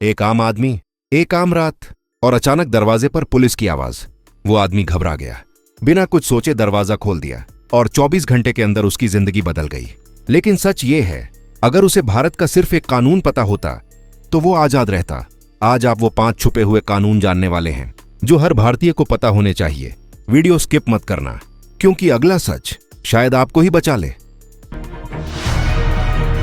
एक आम आदमी, एक आम रात, और अचानक दरवाजे पर पुलिस की आवाज। वो आदमी घबरा गया, बिना कुछ सोचे दरवाजा खोल दिया और 24 घंटे के अंदर उसकी जिंदगी बदल गई। लेकिन सच ये है, अगर उसे भारत का सिर्फ एक कानून पता होता तो वो आजाद रहता। आज आप वो 5 छुपे हुए कानून जानने वाले हैं जो हर भारतीय को पता होने चाहिए। वीडियो स्किप मत करना, क्योंकि अगला सच शायद आपको ही बचा ले।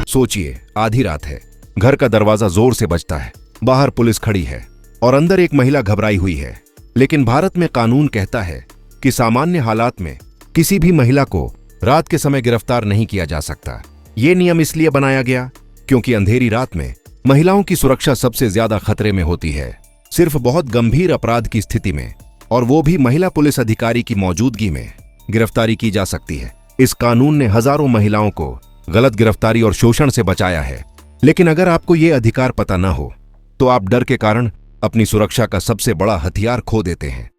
सोचिए, आधी रात है, घर का दरवाजा जोर से बजता है, बाहर पुलिस खड़ी है और अंदर एक महिला घबराई हुई है। लेकिन भारत में कानून कहता है कि सामान्य हालात में किसी भी महिला को रात के समय गिरफ्तार नहीं किया जा सकता। ये नियम इसलिए बनाया गया क्योंकि अंधेरी रात में महिलाओं की सुरक्षा सबसे ज्यादा खतरे में होती है, सिर्फ बहुत गंभीर अपराध की स्थिति में, और वो भी महिला पुलिस अधिकारी की मौजूदगी में गिरफ्तारी की जा सकती है। इस कानून ने हजारों महिलाओं को गलत गिरफ्तारी और शोषण से बचाया है। लेकिन अगर आपको ये अधिकार पता न हो तो आप डर के कारण अपनी सुरक्षा का सबसे बड़ा हथियार खो देते हैं।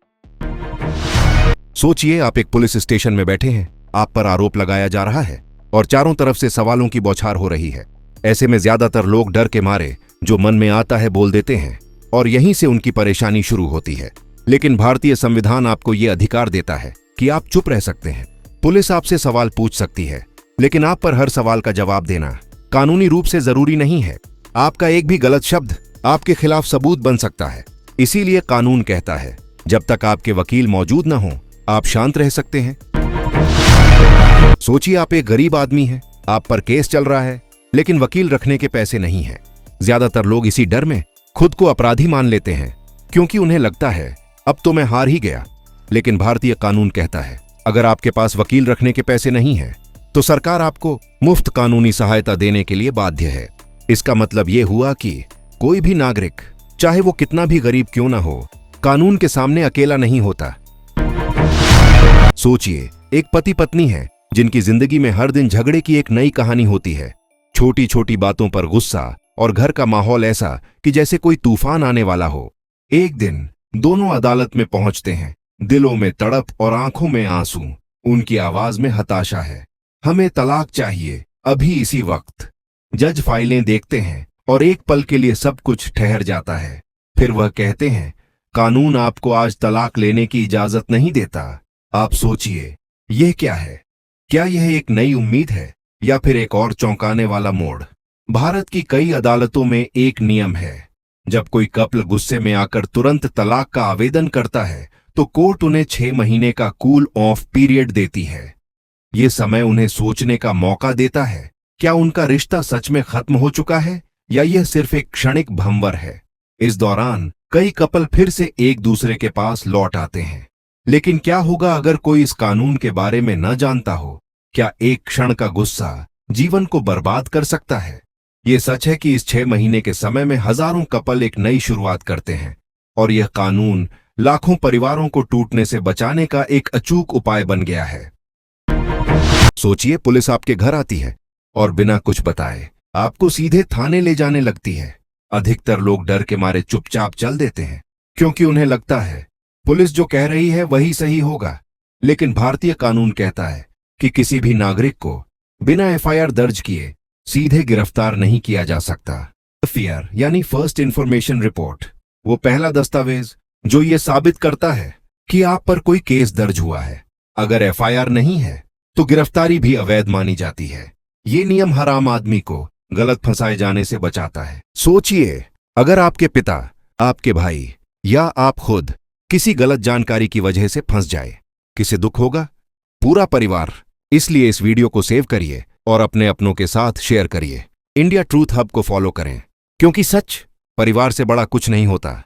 सोचिए, आप एक पुलिस स्टेशन में बैठे हैं, आप पर आरोप लगाया जा रहा है और चारों तरफ से सवालों की बौछार हो रही है। ऐसे में ज्यादातर लोग डर के मारे जो मन में आता है बोल देते हैं और यहीं से उनकी परेशानी शुरू होती है। लेकिन भारतीय संविधान आपको यह अधिकार देता है कि आप चुप रह सकते हैं। पुलिस आपसे सवाल पूछ सकती है, लेकिन आप पर हर सवाल का जवाब देना कानूनी रूप से जरूरी नहीं है। आपका एक भी गलत शब्द आपके खिलाफ सबूत बन सकता है। इसीलिए कानून कहता है, जब तक आपके वकील मौजूद न हो आप शांत रह सकते हैं। सोचिए, आप एक गरीब आदमी हैं, आप पर केस चल रहा है, लेकिन वकील रखने के पैसे नहीं हैं। ज्यादातर लोग इसी डर में खुद को अपराधी मान लेते हैं, क्योंकि उन्हें लगता है अब तो मैं हार ही गया। लेकिन भारतीय कानून कहता है, अगर आपके पास वकील रखने के पैसे नहीं हैं तो सरकार आपको मुफ्त कानूनी सहायता देने के लिए बाध्य है। इसका मतलब यह हुआ कि कोई भी नागरिक, चाहे वो कितना भी गरीब क्यों ना हो, कानून के सामने अकेला नहीं होता। सोचिए, एक पति पत्नी है जिनकी जिंदगी में हर दिन झगड़े की एक नई कहानी होती है। छोटी छोटी बातों पर गुस्सा और घर का माहौल ऐसा कि जैसे कोई तूफान आने वाला हो। एक दिन दोनों अदालत में पहुंचते हैं, दिलों में तड़प और आंखों में आंसू। उनकी आवाज में हताशा है, हमें तलाक चाहिए अभी इसी वक्त। जज फाइलें देखते हैं और एक पल के लिए सब कुछ ठहर जाता है। फिर वह कहते हैं, कानून आपको आज तलाक लेने की इजाजत नहीं देता। आप सोचिए, यह क्या है? क्या यह एक नई उम्मीद है या फिर एक और चौंकाने वाला मोड़? भारत की कई अदालतों में एक नियम है, जब कोई कपल गुस्से में आकर तुरंत तलाक का आवेदन करता है तो कोर्ट उन्हें 6 महीने का कूल ऑफ पीरियड देती है। ये समय उन्हें सोचने का मौका देता है, क्या उनका रिश्ता सच में खत्म हो चुका है या यह सिर्फ एक क्षणिक भंवर है। इस दौरान कई कपल फिर से एक दूसरे के पास लौट आते हैं। लेकिन क्या होगा अगर कोई इस कानून के बारे में न जानता हो? क्या एक क्षण का गुस्सा जीवन को बर्बाद कर सकता है? यह सच है कि इस 6 महीने के समय में हजारों कपल एक नई शुरुआत करते हैं और यह कानून लाखों परिवारों को टूटने से बचाने का एक अचूक उपाय बन गया है। सोचिए, पुलिस आपके घर आती है और बिना कुछ बताए आपको सीधे थाने ले जाने लगती है। अधिकतर लोग डर के मारे चुपचाप चल देते हैं, क्योंकि उन्हें लगता है पुलिस जो कह रही है वही सही होगा। लेकिन भारतीय कानून कहता है कि किसी भी नागरिक को बिना एफआईआर दर्ज किए सीधे गिरफ्तार नहीं किया जा सकता। एफआईआर यानी फर्स्ट इंफॉर्मेशन रिपोर्ट, वो पहला दस्तावेज जो ये साबित करता है कि आप पर कोई केस दर्ज हुआ है। अगर एफआईआर नहीं है तो गिरफ्तारी भी अवैध मानी जाती है। ये नियम हर आम आदमी को गलत फंसाए जाने से बचाता है। सोचिए, अगर आपके पिता, आपके भाई या आप खुद किसी गलत जानकारी की वजह से फंस जाए, किसे दुख होगा? पूरा परिवार। इसलिए इस वीडियो को सेव करिए और अपने अपनों के साथ शेयर करिए। इंडिया ट्रूथ हब को फॉलो करें, क्योंकि सच परिवार से बड़ा कुछ नहीं होता।